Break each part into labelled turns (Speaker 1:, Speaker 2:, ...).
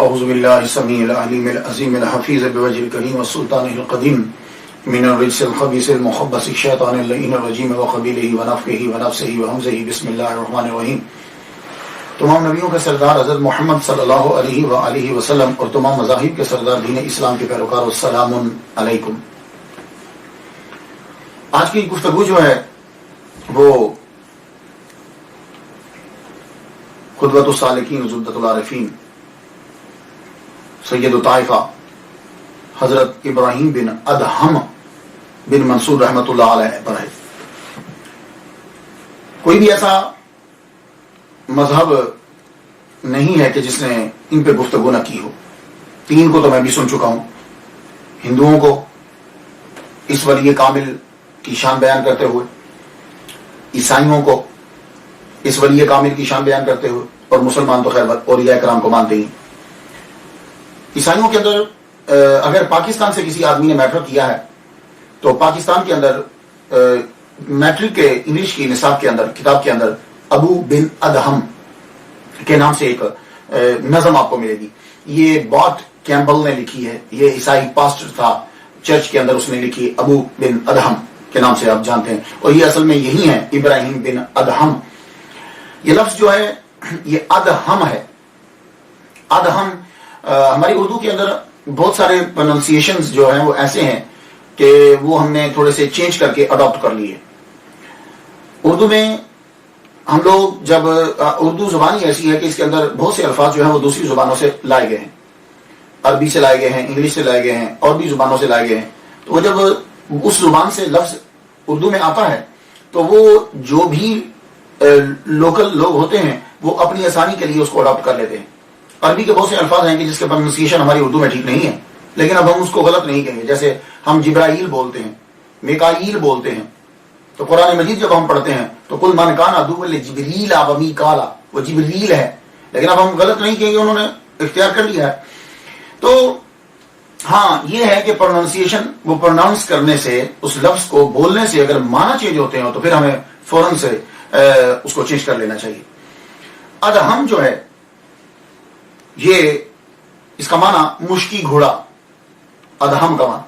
Speaker 1: اعوذ باللہ السمیع العلیم العظیم الحفیظ بوجہ الکریم والسلطان القدیم من الرجس الخبیث المخبث الشیطان اللعین الرجیم وقبیلہ ونفخہ ونفسہ وہمزہ بسم اللہ الرحمن الرحیم۔ تمام نبیوں کے سردار حضرت محمد صلی اللہ علیہ وآلہ وسلم اور تمام مذاہب کے سردار دین اسلام کے پیروکار السلام علیکم۔ آج کی گفتگو جو ہے وہ قدوۃ السالکین زبدۃ العارفین سید الطائفہ حضرت ابراہیم بن ادہم بن منصور رحمۃ اللہ علیہ پر ہے۔ کوئی بھی ایسا مذہب نہیں ہے کہ جس نے ان پہ گفتگو نہ کی ہو۔ تین کو تو میں بھی سن چکا ہوں، ہندوؤں کو اس ولی کامل کی شان بیان کرتے ہوئے، عیسائیوں کو اس ولی کامل کی شان بیان کرتے ہوئے، اور مسلمان تو خیر اولیاء کرام کو مانتے ہی۔ عیسائیوں کے اندر اگر پاکستان سے کسی آدمی نے میٹرک کیا ہے تو پاکستان کے اندر میٹرک کے انگلش کی نصاب کے اندر کتاب کے اندر ابو بن ادہم کے نام سے ایک نظم آپ کو ملے گی۔ یہ باٹ کیمبل نے لکھی ہے، یہ عیسائی پاسٹر تھا چرچ کے اندر، اس نے لکھی ابو بن ادہم کے نام سے آپ جانتے ہیں، اور یہ اصل میں یہی ہے ابراہیم بن ادہم۔ یہ لفظ جو ہے یہ ادہم ہے۔ ادہم ہماری اردو کے اندر بہت سارے پروننسیشنز جو ہیں وہ ایسے ہیں کہ وہ ہم نے تھوڑے سے چینج کر کے اڈاپٹ کر لیے۔ اردو میں ہم لوگ جب اردو زبان ہی ایسی ہے کہ اس کے اندر بہت سے الفاظ جو ہیں وہ دوسری زبانوں سے لائے گئے ہیں، عربی سے لائے گئے ہیں، انگلش سے لائے گئے ہیں، اور بھی زبانوں سے لائے گئے ہیں۔ تو وہ جب اس زبان سے لفظ اردو میں آتا ہے تو وہ جو بھی لوکل لوگ ہوتے ہیں وہ اپنی آسانی کے لیے اس کو اڈاپٹ کر لیتے ہیں۔ عربی کے بہت سے الفاظ ہیں کہ جس کے پروننسیشن ہماری اردو میں ٹھیک نہیں ہے، لیکن اب ہم اس کو غلط نہیں کہیں گے۔ جیسے ہم جبرائیل بولتے ہیں، میکائیل بولتے ہیں، تو قرآن مجید جب ہم پڑھتے ہیں تو کل من کان عدوا لجبریل و میکالا، وہ جبریل ہے، لیکن اب ہم غلط نہیں کہیں گے، انہوں نے اختیار کر لیا ہے۔ تو ہاں یہ ہے کہ پروننسیشن، وہ پروناؤنس کرنے سے، اس لفظ کو بولنے سے اگر معنی چینج ہوتے ہیں تو پھر ہمیں فوراً سے اس کو چینج کر لینا چاہیے۔ ادہم جو ہے یہ اس کا معنی مشکی گھوڑا، ادہم کا معنی۔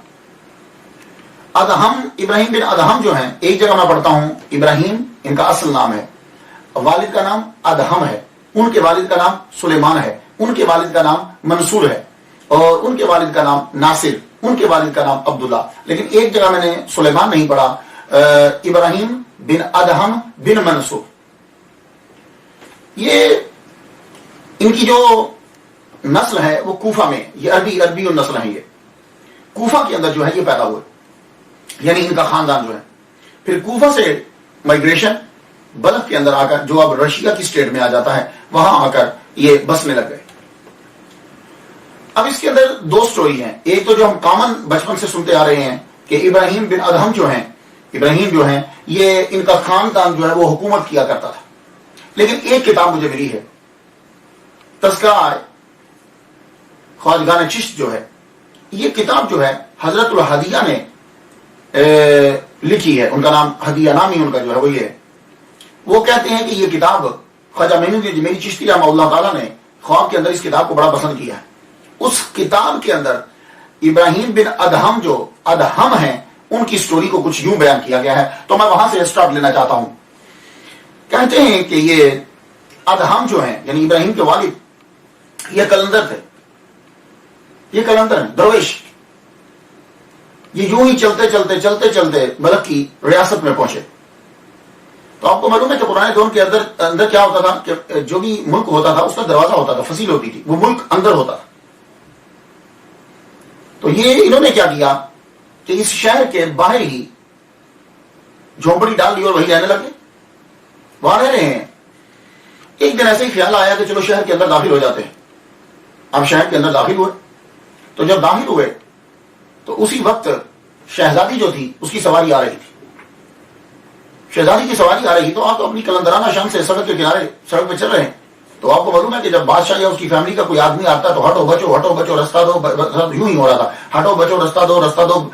Speaker 1: ادہم ابراہیم بن ادہم جو ہیں، ایک جگہ میں پڑھتا ہوں ابراہیم ان کا اصل نام ہے، والد کا نام ادہم ہے، ان کے والد کا نام سلیمان ہے، ان کے والد کا نام منصور ہے، اور ان کے والد کا نام ناصر، ان کے والد کا نام عبداللہ۔ لیکن ایک جگہ میں نے سلیمان نہیں پڑھا، ابراہیم بن ادہم بن منصور۔ یہ ان کی جو نسل ہے وہ کوفہ میں، یہ عربی نسل ہیں، یہ کوفہ کے اندر جو ہے یہ پیدا ہوئے، یعنی ان کا خاندان جو ہے۔ پھر کوفہ سے مائگریشن بلخ کے اندر آ کر، جو اب رشیا کی اسٹیٹ میں آ جاتا ہے، وہاں آ کر یہ بسنے لگ گئے۔ اب اس کے اندر دو سٹوری ہیں۔ ایک تو جو ہم کامن بچپن سے سنتے آ رہے ہیں کہ ابراہیم بن ادہم جو ہیں، ابراہیم جو ہیں، یہ ان کا خاندان جو ہے وہ حکومت کیا کرتا تھا۔ لیکن ایک کتاب مجھے ملی ہے، تذکرہ خواجگان چشت جو ہے، یہ کتاب جو ہے حضرت الہدیہ نے لکھی ہے، ان کا نام ہدیہ نامی ان کا جو ہے وہ یہ ہے۔ وہ کہتے ہیں کہ یہ کتاب خواجہ میری چشتی رحمہ اللہ تعالیٰ نے خواب کے اندر اس کتاب کو بڑا پسند کیا ہے۔ اس کتاب کے اندر ابراہیم بن ادہم جو ادہم ہیں ان کی سٹوری کو کچھ یوں بیان کیا گیا ہے، تو میں وہاں سے اسٹارٹ لینا چاہتا ہوں۔ کہتے ہیں کہ یہ ادہم جو ہیں، یعنی ابراہیم کے والد، یہ کلندر تھے، یہ کلندر ہیں، درویش۔ یہ یوں ہی چلتے بلخ کی ریاست میں پہنچے۔ تو آپ کو معلوم ہے کہ پرانے دور کے اندر کیا ہوتا تھا کہ جو بھی ملک ہوتا تھا اس کا دروازہ ہوتا تھا، فصیل ہوتی تھی، وہ ملک اندر ہوتا تھا۔ تو یہ انہوں نے کیا کیا کہ اس شہر کے باہر ہی جھونپڑی ڈال لی اور وہی رہنے لگے، وہاں رہ رہے ہیں۔ ایک دن ایسے ہی خیال آیا کہ چلو شہر کے اندر داخل ہو جاتے ہیں۔ اب شہر کے اندر داخل ہوئے، تو جب داخل ہوئے تو اسی وقت شہزادی جو تھی اس کی سواری آ رہی تھی۔ شہزادی کی سواری آ رہی تو آپ تو اپنی کلندرانہ شان سے سڑک کے کنارے سڑک پہ چل رہے ہیں۔ تو آپ کو معلوم ہے کہ جب بادشاہ یا اس کی فیملی کا کوئی آدمی آتا تو ہٹو بچو رستہ دو، یوں ہی ہو رہا تھا، ہٹو بچو رستہ دو۔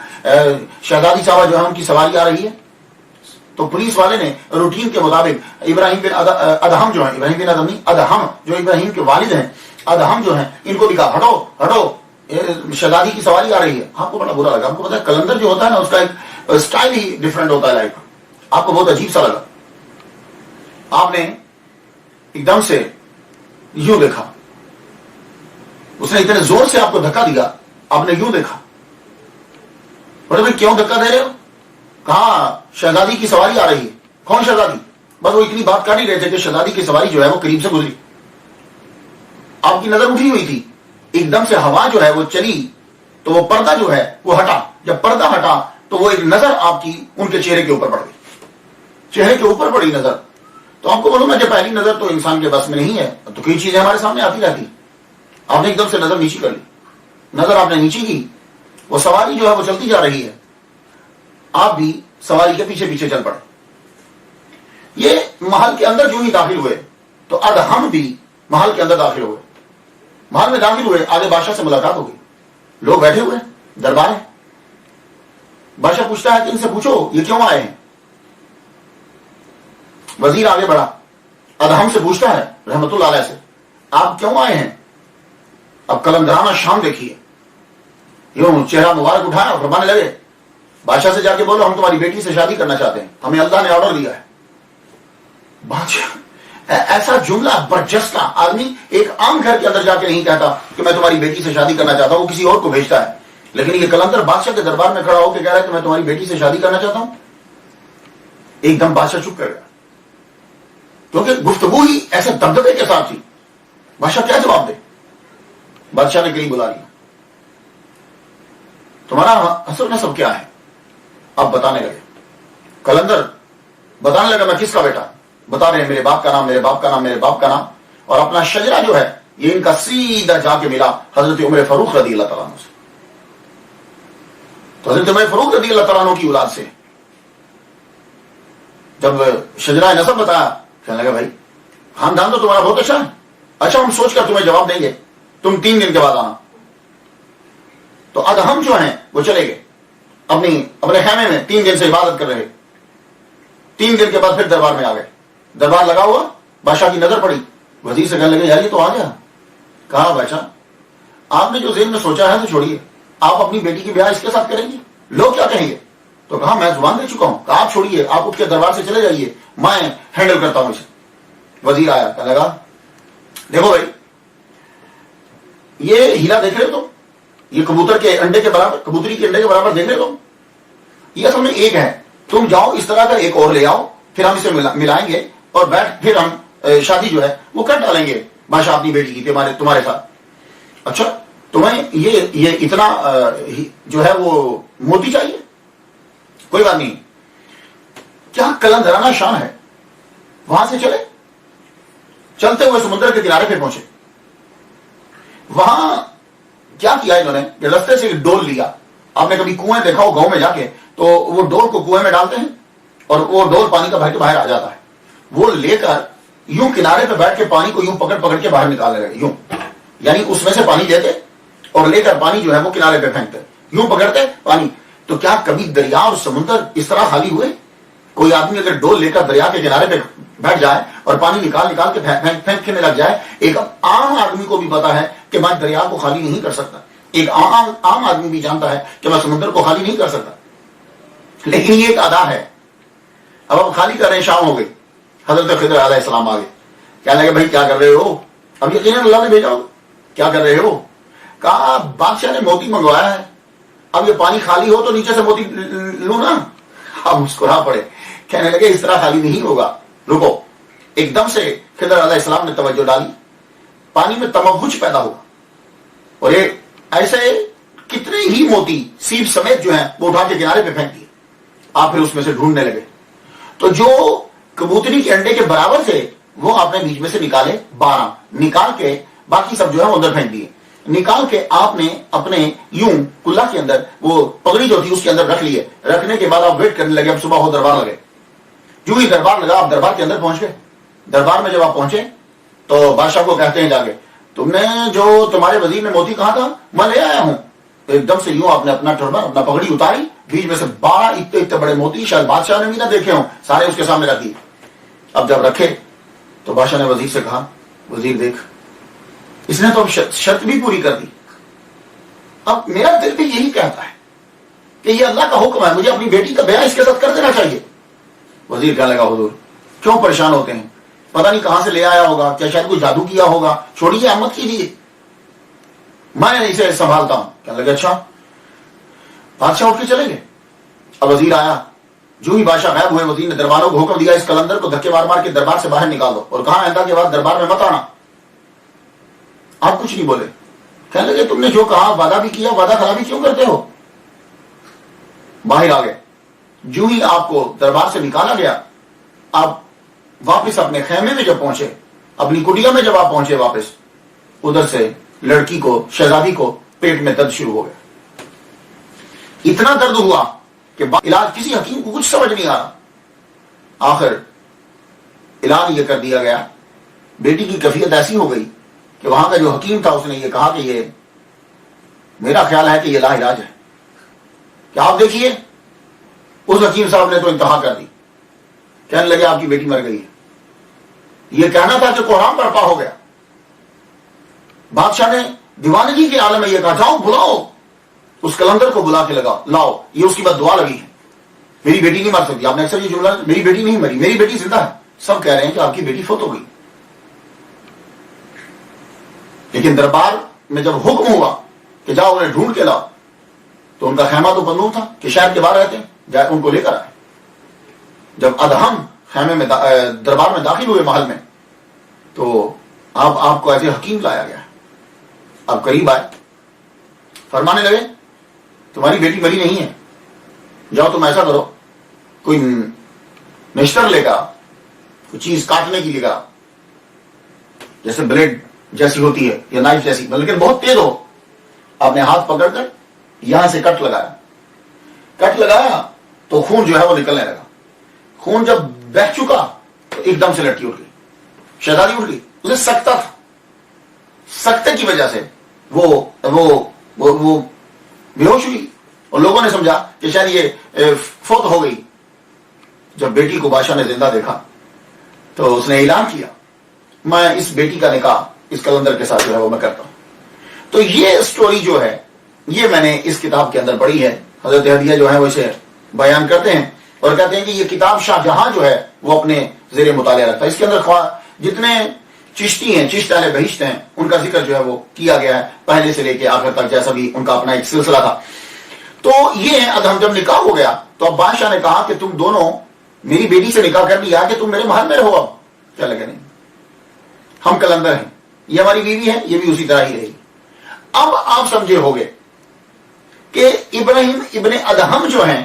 Speaker 1: شہزادی صاحبہ جو ہے ان کی سواری آ رہی ہے، تو پولیس والے نے روٹین کے مطابق ابراہیم بن ادہم جو ہیں، ابراہیم بن ادہم نہیں، ادہم جو ابراہیم کے والد ہیں، ادہم جو ہیں ان کو دکھا، ہٹو ہٹو، شہزادی کی سواری آ رہی ہے. آپ کو بڑا برا لگا. آپ کو پتا ہے کلندر جو ہوتا ہے نا اس کا ایک اسٹائل ہی ڈفرنٹ ہوتا ہے لائف کا. آپ کو بہت عجیب سا لگا. آپ نے ایک دم سے یوں دیکھا، اس نے اتنے زور سے آپ کو دھکا دیا، آپ نے یوں دیکھا. بولے بھائی کیوں دھکا دے رہے ہو؟ کہا شہزادی کی سواری آ رہی ہے. کون شہزادی؟ بس وہ اتنی بات کر ہی رہے تھے کہ شہزادی کی سواری جو ہے وہ قریب سے گزری. آپ کی نظر اٹھی ہوئی تھی، ایک دم سے ہوا جو ہے وہ چلی تو وہ پردہ جو ہے وہ ہٹا. جب پردہ ہٹا تو وہ ایک نظر آپ کی ان کے چہرے کے اوپر پڑ گئی. چہرے کے اوپر پڑی نظر. تو آپ کو بولوں میں کہ پہلی نظر تو انسان کے بس میں نہیں ہے، تو کئی چیزیں ہمارے سامنے آتی رہتی. آپ نے ایک دم سے نظر نیچی کر لی. نظر آپ نے نیچی کی، وہ سواری جو ہے وہ چلتی جا رہی ہے، آپ بھی سواری کے پیچھے پیچھے چل پڑے. یہ محل کے اندر جو ہی داخل ہوئے تو ادہم بھی محل کے اندر داخل ہوئے. محل میں داخل ہوئے، آگے بادشاہ سے ملاقات ہو گئی. لوگ بیٹھے ہوئے، دربار ہے. بادشاہ پوچھتا ہے کہ ان سے پوچھو یہ کیوں آئے ہیں. وزیر آگے بڑھا، ادہم سے پوچھتا ہے رحمت اللہ علیہ سے، آپ کیوں آئے ہیں؟ اب کلندرانہ شان دیکھیے، یوں چہرہ مبارک اٹھایا اور فرمانے لگے بادشاہ سے جا کے بولو ہم تمہاری بیٹی سے شادی کرنا چاہتے ہیں، ہمیں اللہ نے آرڈر دیا ہے. بادشاہ ایسا جملہ برجستہ آدمی ایک عام گھر کے اندر جا کے نہیں کہتا کہ میں تمہاری بیٹی سے شادی کرنا چاہتا ہوں، وہ کسی اور کو بھیجتا ہے. لیکن یہ کلندر بادشاہ کے دربار میں کھڑا ہو کے کہہ رہا ہے کہ میں تمہاری بیٹی سے شادی کرنا چاہتا ہوں. ایک دم بادشاہ چپ کر گیا، کیونکہ گفتگو ہی ایسے دبدبے کے ساتھ تھی. بادشاہ کیا جواب دے؟ بادشاہ نے قریب بلا لیا. تمہارا اصل نسب کیا ہے؟ اب بتانے لگے. کلندر بتانے لگا میں کس کا بیٹا. بتا رہے ہیں میرے باپ کا نام، میرے باپ کا نام، میرے باپ کا نام. اور اپنا شجرا جو ہے یہ ان کا سیدھا جا کے ملا حضرت عمر فاروق رضی اللہ تعالیٰ عنہ سے. تو حضرت عمر فاروق رضی اللہ تعالیٰ عنہ کی اولاد سے. جب شجرا نسب بتایا کہنے لگا بھائی خاندان تو تمہارا بہت اچھا ہے. اچھا ہم سوچ کر تمہیں جواب دیں گے، تم 3 دن کے بعد آنا. تو ادہم جو ہیں وہ چلے گئے اپنے خیمے میں، 3 دن سے عبادت کر رہے. 3 دن کے بعد پھر دربار میں آ گئے. دربار لگا ہوا، بادشاہ کی نظر پڑی. وزیر سے کہنے لگے یار یہ تو آ گیا. کہا بادشاہ آپ نے جو ذہن میں سوچا ہے تو چھوڑیے، آپ اپنی بیٹی کی بیاہ اس کے ساتھ کریں گے، لوگ کیا کہیں گے؟ تو کہا میں زبان دے چکا ہوں. کہا آپ چھوڑیے، آپ اٹھ کے دربار سے چلے جائیے، میں ہینڈل کرتا ہوں اسے. وزیر آیا، کہنے لگا دیکھو بھائی یہ ہیلا دیکھ رہے ہو، یہ کبوتر کے انڈے کے برابر، کبوتری کے انڈے کے برابر دیکھ رہے ہو، یہ اصل میں ایک ہے. تم جاؤ اس طرح کا ایک اور لے آؤ، پھر ہم اسے ملائیں گے اور بیٹھ پھر ہم شادی جو ہے وہ کر ڈالیں گے بادشاہ اپنی بیٹی کی تمہارے ساتھ. اچھا تمہیں یہ اتنا جو ہے وہ موتی چاہیے؟ کوئی بات نہیں. کیا کلندرانہ شان ہے. وہاں سے چلتے ہوئے سمندر کے کنارے پہ پہنچے. وہاں کیا کیا انہوں نے کہ رستے سے ڈول لیا. آپ نے کبھی کنویں دیکھا ہو گاؤں میں جا کے، تو وہ ڈول کو کنویں میں ڈالتے ہیں اور وہ ڈول پانی کا بھر کے باہر آ جاتا ہے. وہ لے کر یوں کنارے پہ بیٹھ کے پانی کو یوں پکڑ کے باہر نکالنے لگے. یوں یعنی اس میں سے پانی لیتے اور لے کر پانی جو ہے وہ کنارے پہ پھینکتے، یوں پکڑتے پانی. تو کیا کبھی دریا اور سمندر اس طرح خالی ہوئے؟ کوئی آدمی اگر ڈول لے کر دریا کے کنارے پہ بیٹھ جائے اور پانی نکال کے پھینکنے لگ جائے، ایک عام آدمی کو بھی پتا ہے کہ میں دریا کو خالی نہیں کر سکتا. ایک عام آدمی بھی جانتا ہے کہ میں سمندر کو خالی نہیں کر سکتا. لیکن یہ ایک ادا ہے. اب ہم خالی کر رہے ہیں، شام ہو گئی. حضرت خضر علیہ السلام آ گئے. کہنے لگے بھائی کیا کر رہے ہو؟ اب یقیناً اللہ نے بھیجا ہو. کیا کر رہے ہو؟ کہا بادشاہ نے موتی منگوایا ہے، اب یہ پانی خالی ہو تو نیچے سے موتی لوں نا. اب مسکرا پڑے. کہنے لگے اس طرح خالی نہیں ہوگا، رکو. ایک دم سے خضر علیہ السلام نے توجہ ڈالی. پانی میں تموج پیدا ہوا اور یہ ایسے کتنے ہی موتی سیب سمیت جو ہیں وہ اٹھا کے کنارے پہ پھینک دیے. آپ پھر اس میں سے ڈھونڈنے لگے تو جو کبوتری کے انڈے کے برابر تھے وہ آپ نے بیچ میں سے نکالے 12. نکال کے باقی سب جو ہے وہ اندر پھینک دیے. نکال کے آپ نے اپنے یوں کلا کے اندر وہ پگڑی جو تھی اس کے اندر رکھ لیے. رکھنے کے بعد آپ ویٹ کرنے لگے. اب صبح ہو دربار لگے. جو ہی دربار لگا آپ دربار کے اندر پہنچ گئے. دربار میں جب آپ پہنچے تو بادشاہ کو کہتے ہیں جا کے تم نے جو تمہارے وزیر نے موتی کہا تھا میں لے آیا ہوں. ایک دم سے یوں آپ نے اپنا ٹربن اپنا پگڑی اتاری، بیچ میں سے 12 اتنے بڑے موتی شاید بادشاہ نے بھی نہ دیکھے ہوں، سارے اس کے سامنے رکھ دیے. اب جب رکھے تو بادشاہ نے وزیر سے کہا وزیر دیکھ اس نے تو اب شرط بھی پوری کر دی. اب میرا دل بھی یہی کہتا ہے کہ یہ اللہ کا حکم ہے, مجھے اپنی بیٹی کا بیاہ اس کے ساتھ کر دینا چاہیے. وزیر کہنے لگا حضور کیوں پریشان ہوتے ہیں, پتہ نہیں کہاں سے لے آیا ہوگا, کیا شاید کوئی جادو کیا ہوگا, چھوڑیے احمد کیجیے, میں اسے سنبھالتا ہوں. کہنے لگے اچھا. بادشاہ اٹھ کے چلے گئے. اب وزیر آیا, جو ہی بادشاہ غائب ہوئے وزیر نے درباروں کو حکم دیا اس قلندر کو دھکے مار مار کے دربار سے باہر نکال دو, اور کہا آئندہ کے بعد دربار میں مت آنا. آپ کچھ نہیں بولے. کہنے لگے تم نے جو کہا وعدہ بھی کیا, وعدہ خلافی کیوں کرتے ہو. باہر آ گئے. جو ہی آپ کو دربار سے نکالا گیا, آپ واپس اپنے خیمے میں جب پہنچے, اپنی کٹیا میں جب آپ پہنچے واپس, ادھر سے لڑکی کو, شہزادی کو پیٹ میں درد شروع ہو گیا. اتنا درد ہوا کہ علاج کسی حکیم کو کچھ سمجھ نہیں آ رہا. آخر اعلان یہ کر دیا گیا, بیٹی کی کیفیت ایسی ہو گئی کہ وہاں کا جو حکیم تھا اس نے یہ کہا کہ یہ میرا خیال ہے کہ یہ لا علاج ہے. کہ آپ دیکھیے, اس حکیم صاحب نے تو انتہا کر دی. کہنے لگے آپ کی بیٹی مر گئی ہے. یہ کہنا تھا کہ قرآن برپا ہو گیا. بادشاہ نے دیوانگی کے عالم میں یہ کہا جاؤ بلاؤ اس قلندر کو, بلا کے لگا لاؤ, یہ اس کی بد دعا لگی ہے, میری بیٹی نہیں مر سکتی. آپ نے اکثر یہ جملہ, میری بیٹی نہیں مری, میری بیٹی زندہ ہے. سب کہہ رہے ہیں کہ آپ کی بیٹی فوت ہو گئی. لیکن دربار میں جب حکم ہوا کہ جاؤ انہیں ڈھونڈ کے لاؤ, تو ان کا خیمہ تو بندوق تھا کہ شہر کے باہر رہتے ہیں, جائے ان کو لے کر آئے. جب ادہم خیمے میں دربار میں داخل ہوئے محل میں, تو آپ کو ایسے حکیم لایا گیا. آپ قریب آئے, فرمانے لگے تمہاری بیٹی مری نہیں ہے, جاؤ تم ایسا کرو, کوئی نشتر لے کر, کوئی چیز کاٹنے کی لے کر, جیسے بلیڈ جیسی ہوتی ہے یا نائف جیسی, لیکن بہت تیز ہو. آپ نے ہاتھ پکڑ کر یہاں سے کٹ لگایا تو خون جو ہے وہ نکلنے لگا. خون جب بہہ چکا تو ایک دم سے لڑکی اٹھ گئی, شہزادی اٹھ گئی. اسے سکتا تھا, سکتے کی وجہ سے وہ بے ہوش ہوئی, اور لوگوں نے سمجھا کہ شاید یہ فوت ہو گئی. جب بیٹی کو بادشاہ نے زندہ دیکھا تو اس نے اعلان کیا میں اس بیٹی کا نکاح اس قلندر کے ساتھ جو ہے وہ میں کرتا ہوں. تو یہ سٹوری جو ہے یہ میں نے اس کتاب کے اندر پڑھی ہے. حضرت ہدیہ جو ہے وہ اسے بیان کرتے ہیں اور کہتے ہیں کہ یہ کتاب شاہ جہاں جو ہے وہ اپنے زیر مطالعہ رکھتا ہے. اس کے اندر جتنے چشتی ہیں, چشت اہل بہشت ہیں, ان کا ذکر جو ہے وہ کیا گیا ہے پہلے سے لے کے آخر تک, جیسا بھی ان کا اپنا ایک سلسلہ تھا. تو یہ ادہم جب نکاح ہو گیا تو اب بادشاہ نے کہا کہ تم دونوں میری بیٹی سے نکاح کر لیا کہ تم میرے محل میں رہو. اب کیا لگے نہیں, ہم قلندر ہیں, یہ ہماری بیوی ہے, یہ بھی اسی طرح ہی رہے گی. اب آپ سمجھے ہوگے کہ ابراہیم ابن ادہم جو ہیں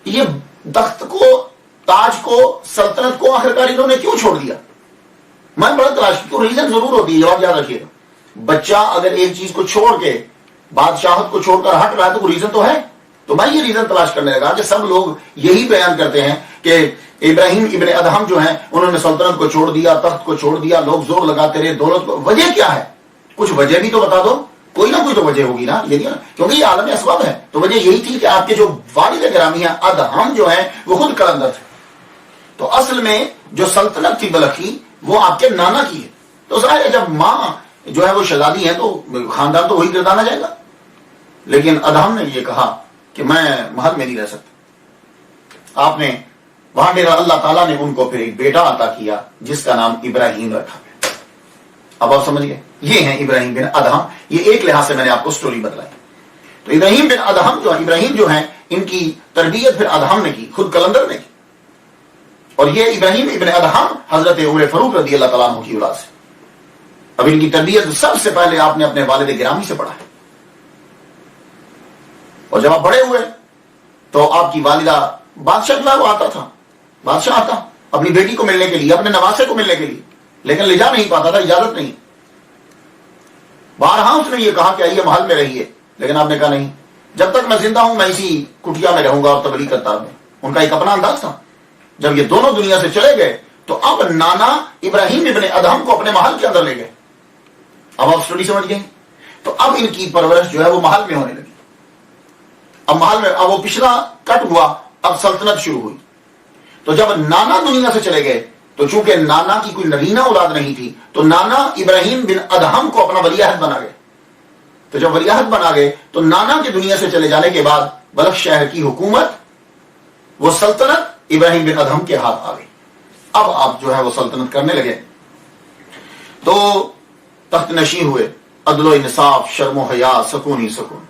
Speaker 1: یہ تخت کو, تاج کو, سلطنت کو آخرکار انہوں نے کیوں چھوڑ دیا. میں بڑا تلاش کی, ریزن ضرور ہوتی ہے, جواب یاد رکھیے گا. بچہ اگر ایک چیز کو چھوڑ کے بادشاہت کو چھوڑ کر ہٹ رہا ہے تو کوئی ریزن تو ہے. تو میں یہ ریزن تلاش کرنے لگا کہ سب لوگ یہی بیان کرتے ہیں کہ ابراہیم ابن ادہم جو ہیں انہوں نے سلطنت کو چھوڑ دیا, تخت کو چھوڑ دیا, لوگ زور لگاتے رہے, دولت کو. وجہ کیا ہے, کچھ وجہ بھی تو بتا دو, کوئی نہ کوئی تو وجہ ہوگی نا, یہ نہیں, کیونکہ یہ عالم اسباب ہے. تو وجہ یہی تھی کہ آپ کے جو والد گرامی ہیں ادہم جو ہیں وہ خود قلندر تھے. تو اصل میں جو سلطنت تھی بلخی وہ آپ کے نانا کی ہے. تو ظاہر ہے جب ماں جو ہے وہ شہزادی ہے تو خاندان تو وہی گردانا جائے گا. لیکن ادہم نے یہ کہا کہ میں محل میں نہیں رہ سکتا. آپ نے وہاں میرا اللہ تعالیٰ نے ان کو پھر ایک بیٹا عطا کیا جس کا نام ابراہیم رکھا گیا. اب آپ سمجھ گئے, یہ ہیں ابراہیم بن ادہم. یہ ایک لحاظ سے میں نے آپ کو سٹوری بتلائی. تو ابراہیم بن ادہم جو ہیں ان کی تربیت پھر ادہم نے کی, خود قلندر نے کی. اور یہ ابراہیم ابن ادہم حضرت عمر فاروق رضی اللہ تعالیٰ عنہ کی اولاد سے. اب ان کی تربیت سب سے پہلے آپ نے اپنے والد گرامی سے پڑھا ہے. اور جب آپ بڑے ہوئے تو آپ کی والدہ, بادشاہ جو ہے وہ آتا تھا, بادشاہ آتا اپنی بیٹی کو ملنے کے لیے, اپنے نواسے کو ملنے کے لیے, لیکن لے جا نہیں پاتا تھا, اجازت نہیں. بارہا اس نے یہ کہا کہ آئیے محل میں رہیے, لیکن آپ نے کہا نہیں, جب تک میں زندہ ہوں میں اسی کٹیا میں رہوں گا اور تبلیغ کرتا رہوں. ان کا ایک اپنا انداز تھا. جب یہ دونوں دنیا سے چلے گئے تو اب نانا ابراہیم ابن ادہم کو اپنے محل کے اندر لے گئے. اب آپ سٹوری سمجھ گئے. تو اب ان کی پرورش جو ہے وہ محل میں ہونے لگی. اب محل میں, اب وہ پچھلا کٹ ہوا, اب سلطنت شروع ہوئی. تو جب نانا دنیا سے چلے گئے تو تو چونکہ نانا کی کوئی نگینہ اولاد نہیں تھی تو نانا ابراہیم بن ادہم کو اپنا ولیعہد بنا گئے. تو جب ولیعہد بنا گئے تو نانا کی دنیا سے چلے جانے کے بعد بلخ شہر کی حکومت، وہ سلطنت ابراہیم بن ادہم کے ہاتھ آ گئی. اب آپ جو ہے وہ سلطنت کرنے لگے تو تخت نشین ہوئے. عدل و انصاف، شرم و حیا، سکون ہی سکون.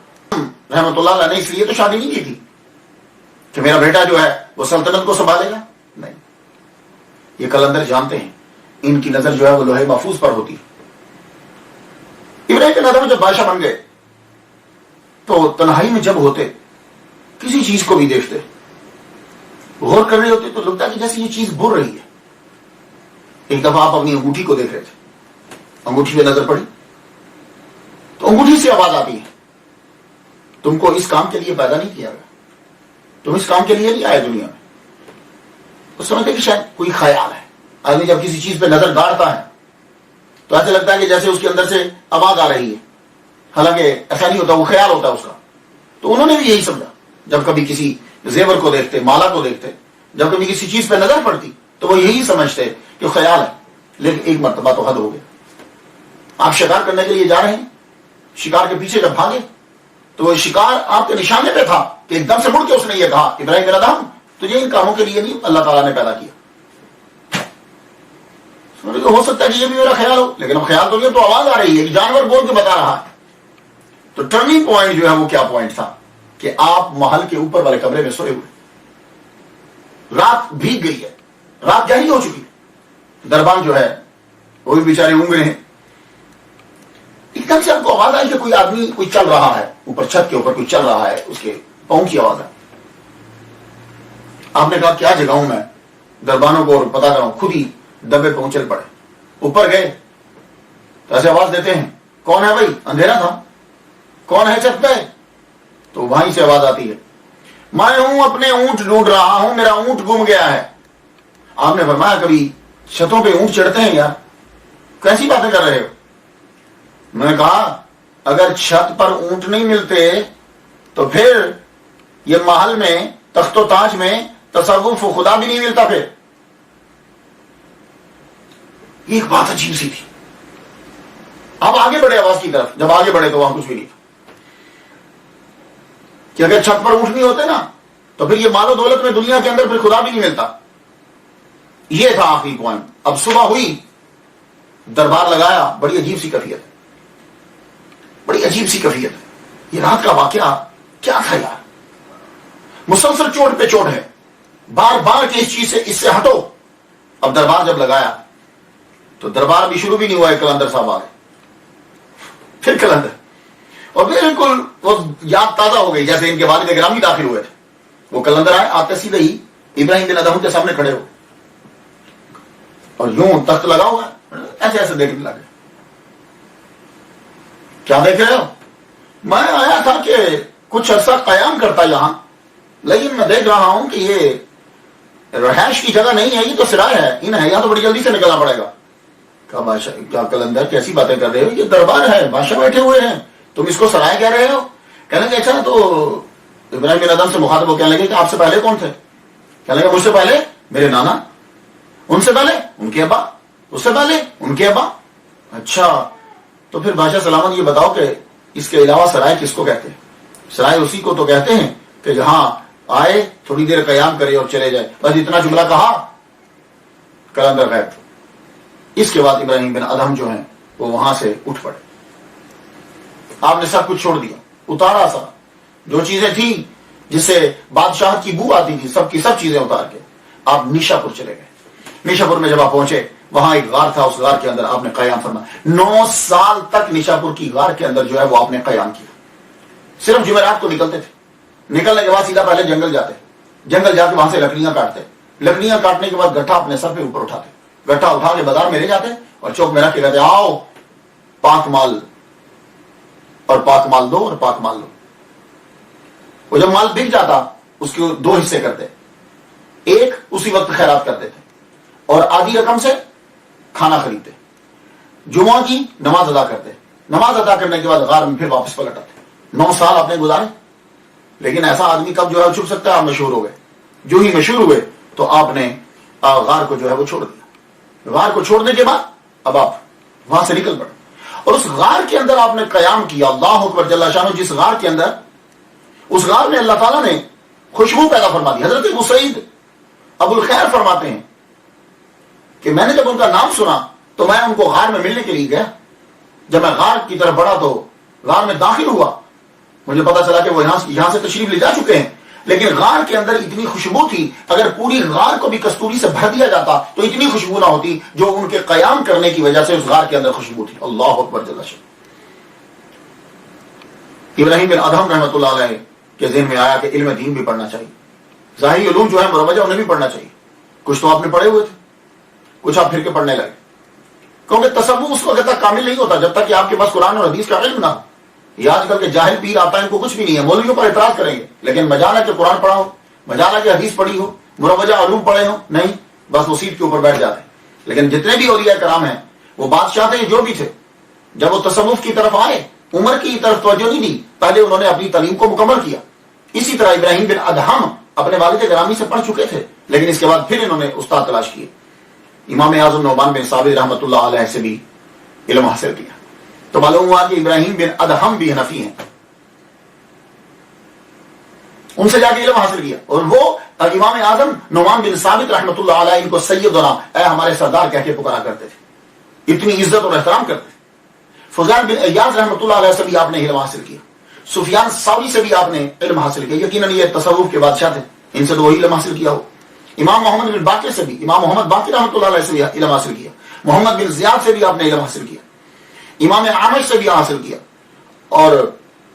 Speaker 1: رحمت اللہ علیہ نے اس لیے تو شادی نہیں کی تھی کہ میرا بیٹا جو ہے وہ سلطنت کو سنبھالے گا، نہیں. یہ قلندر جانتے ہیں ان کی نظر جو ہے وہ لوہے محفوظ پر ہوتی. ابراہیم بن ادہم جب بادشاہ بن گئے تو تنہائی میں جب ہوتے، کسی چیز کو بھی دیکھتے، غور کر رہے ہوتے تو لگتا کہ جیسے یہ چیز بول رہی ہے. ایک دفعہ آپ اپنی انگوٹھی کو دیکھ رہے تھے، انگوٹھی پہ نظر پڑی تو انگوٹھی سے آواز آتی ہے، تم کو اس کام کے لیے پیدا نہیں کیا گیا، تم اس کام کے لیے نہیں آئے دنیا میں. تو سمجھتے کہ شاید کوئی خیال ہے. آدمی جب کسی چیز پہ نظر گاڑتا ہے تو ایسا لگتا ہے کہ جیسے اس کے اندر سے آواز آ رہی ہے، حالانکہ ایسا نہیں ہوتا، وہ خیال ہوتا ہے اس کا. تو انہوں نے بھی یہی سمجھا. جب کبھی کسی زیور کو دیکھتے، مالا کو دیکھتے، جب کبھی کسی چیز پہ نظر پڑتی تو وہ یہی سمجھتے کہ خیال ہے. لیکن ایک مرتبہ تو حد ہو گیا. آپ شکار کرنے کے لیے جا رہے ہیں، شکار کے پیچھے جب بھاگے تو وہ شکار آپ کے نشانے پہ تھا کہ ایک دم سے مڑ کے اس نے یہ کہا، ابراہیم بن ادہم تجھے ان کاموں کے لیے نہیں اللہ تعالیٰ نے پیدا کیا. ہو سکتا ہے کہ یہ بھی میرا خیال ہو، لیکن اب خیال تو نہیں، تو آواز آ رہی ہے کہ جانور بول کے بتا رہا ہے. تو ٹرننگ پوائنٹ جو ہے وہ کیا پوائنٹ تھا کہ آپ محل کے اوپر والے کمرے میں سوئے ہوئے، رات بھیگ گئی ہے، رات گہری ہو چکی ہے، دربان جو ہے وہ بھی بیچارے اونگ رہے ہیں. ایک دم سے آپ کو آواز آئی کہ کوئی آدمی کوئی چل رہا ہے، اوپر چھت کے اوپر کوئی چل رہا ہے، اس کے پاؤں کی آواز ہے. آپ نے کہا کیا جگاؤں میں دربانوں کو اور پتا کروں، خود ہی دبے پاؤں چل پڑے. اوپر گئے تو ایسے آواز دیتے ہیں، کون ہے بھائی؟ اندھیرا تھا. کون ہے چھت پہ؟ تو وہیں سے آواز آتی ہے، میں ہوں، اپنے اونٹ ڈھونڈ رہا ہوں، میرا اونٹ گم گیا ہے. آپ نے فرمایا کبھی چھتوں پہ اونٹ چڑھتے ہیں یار؟ کیسی باتیں کر رہے ہو؟ میں نے کہا اگر چھت پر اونٹ نہیں ملتے تو پھر یہ محل میں تخت و تاج میں تصوف و خدا بھی نہیں ملتا. پھر ایک بات عجیب سی تھی. آپ آگے بڑھے آواز کی طرف، جب آگے بڑھے تو وہاں کچھ بھی نہیں تھا کہ اگر چھت پر اونٹ نہیں ہوتے نا تو پھر یہ مال و دولت میں دنیا کے اندر پھر خدا بھی نہیں ملتا. یہ تھا آخری پوائنٹ. اب صبح ہوئی، دربار لگایا. بڑی عجیب سی کیفیت، بڑی عجیب سی کیفیت. یہ رات کا واقعہ کیا تھا یار؟ مسلسل چوٹ پہ چوٹ ہے، بار بار کہ اس چیز سے، اس سے ہٹو. اب دربار جب لگایا تو دربار بھی شروع بھی نہیں ہوا ہے، قلندر صاحب آ گئے. پھر قلندر، اور بالکل وہ یاد تازہ ہو گئی جیسے ان کے والد گرامی داخل ہوئے تھے. وہ قلندر آئے، آتے سیدھے ہی ابراہیم بن ادہم کے سامنے کھڑے ہو اور یوں تخت لگا ہوا ہے، ایسے ایسے دیکھنے لگے. کیا دیکھ رہے ہو؟ میں آیا تھا کہ کچھ عرصہ قیام کرتا یہاں، لیکن میں دیکھ رہا ہوں کہ یہ رہائش کی جگہ نہیں ہے، یہ تو سرائے ہے. ان ہے یہاں تو بڑی جلدی سے نکلنا پڑے گا. کہا بادشاہ، کیا قلندر کیسی باتیں کر رہے ہو؟ یہ دربار ہے، بادشاہ بیٹھے ہوئے ہیں، تم اس کو سرائے کہہ رہے ہو؟ کہنے لگے اچھا. تو ابراہیم بن ادہم سے مخاطب ہو کہنے لگے کہ آپ سے پہلے کون تھے؟ کہنے لگے مجھ سے پہلے میرے نانا، ان سے پہلے ان کے ابا، اس سے پہلے ان کے ابا. اچھا تو پھر بادشاہ سلامت یہ بتاؤ کہ اس کے علاوہ سرائے کس کو کہتے ہیں؟ سرائے اسی کو تو کہتے ہیں کہ جہاں آئے تھوڑی دیر قیام کرے اور چلے جائے. بس اتنا جملہ کہا، قلندر غائب. اس کے بعد ابراہیم بن ادہم جو ہیں وہ وہاں سے اٹھ پڑے. آپ نے سب کچھ چھوڑ دیا، اتارا سا جو چیزیں تھیں جس سے بادشاہ کی بو آتی تھی، سب کی سب چیزیں اتار کے آپ نیشا پور چلے گئے. نیشا پور میں جب آپ پہنچے وہاں ایک غار تھا، اس غار کے اندر آپ نے قیام فرمایا. 9 سال تک نیشا پور کی غار کے اندر جو ہے وہ آپ نے قیام کیا. صرف جمعرات کو نکلتے تھے، نکلنے کے بعد سیدھا پہلے جنگل جاتے، جنگل جا کے وہاں سے لکڑیاں کاٹتے، لکڑیاں کاٹنے کے بعد گٹھا اپنے سر پہ اوپر اٹھاتے، گٹھا اٹھا کے بازار میں لے جاتے اور چوک میں رکھ کے کہتے آؤ پاک مال، اور پاک مال دو اور پاک مال لو. وہ جب مال بک جاتا اس کے 2 حصے کرتے، ایک اسی وقت خیرات کرتے تھے اور آدھی رقم سے کھانا خریدتے. جمعہ کی نماز ادا کرتے، نماز ادا کرنے کے بعد غار میں پھر واپس پلٹ آتے. 9 سال آپ نے گزارے. لیکن ایسا آدمی کب جو ہے چھپ سکتا ہے؟ آپ مشہور ہو گئے. جو ہی مشہور ہوئے تو آپ نے غار کو جو ہے وہ چھوڑ دیا. غار کو چھوڑنے کے بعد اب آپ وہاں سے نکل پڑے اور اس غار کے اندر آپ نے قیام کیا. اللہ اکبر جل شانہ. جس غار کے اندر, اس غار میں اللہ تعالیٰ نے خوشبو پیدا فرما دی. حضرت ابو سعید ابو الخیر فرماتے ہیں کہ میں نے جب ان کا نام سنا تو میں ان کو غار میں ملنے کے لیے گیا. جب میں غار کی طرف بڑھا تو غار میں داخل ہوا, مجھے پتا چلا کہ وہ یہاں سے تشریف لے جا چکے ہیں, لیکن غار کے اندر اتنی خوشبو تھی, اگر پوری غار کو بھی کستوری سے بھر دیا جاتا تو اتنی خوشبو نہ ہوتی جو ان کے قیام کرنے کی وجہ سے اس غار کے اندر خوشبو تھی. اللہ اکبر جل شانہ. ابراہیم بن ادہم رحمۃ اللہ علیہ کے ذہن میں آیا کہ علم دین بھی پڑھنا چاہیے, ظاہری علوم جو ہے مروجہ انہیں بھی پڑھنا چاہیے. کچھ تو آپ نے پڑھے ہوئے تھے, کچھ آپ پھر کے پڑھنے لگے, کیونکہ تصوف اس وقت تک کامل نہیں ہوتا جب تک کہ آپ کے پاس قرآن اور حدیث کا علم نہ ہو. یہ آج کل کے جاہل پیر آتا ہے, ان کو کچھ بھی نہیں ہے, مولویوں پر اعتراض کریں گے, لیکن مجانا کہ قرآن پڑھا ہو, مجانا کہ حدیث پڑھی ہو, مروجہ علوم پڑھے ہو, نہیں, بس وہ سیٹ کے اوپر بیٹھ جاتے ہیں. لیکن جتنے بھی اولیاء کرام ہیں وہ بادشاہ تھے جو بھی تھے, جب وہ تصوف کی طرف آئے عمر کی طرف توجہ نہیں دی, پہلے انہوں نے اپنی تعلیم کو مکمل کیا. اسی طرح ابراہیم بن ادہم اپنے والد گرامی سے پڑھ چکے تھے, لیکن اس کے بعد پھر انہوں نے استاد تلاش کیے. امام اعظم نعمان بن ثابت رحمۃ اللہ علیہ سے بھی علم حاصل کیا. تو معلوم ہوا کہ ابراہیم بن ادہم بھی حنفی ہیں, ان سے جا کے علم حاصل کیا. اور وہ امام اعظم نعمان بن ثابت رحمۃ اللہ علیہ ان کو سیدنا, اے ہمارے سردار کہہ کے پکارا کرتے تھے, اتنی عزت اور احترام کرتے تھے. فضیل بن ایاز رحمۃ اللہ علیہ سے بھی آپ نے علم حاصل کیا. سفیان ثوری سے بھی آپ نے علم حاصل کیا. یقیناً یہ تصوف کے بادشاہ تھے, ان سے تو وہی علم حاصل کیا ہو. امام محمد بن باقر سے بھی, امام محمد باقر رحمۃ اللہ علیہ سے بھی علم حاصل کیا. محمد بن زیاد سے بھی آپ نے علم حاصل کیا. امام اعمش سے بھی حاصل کیا. اور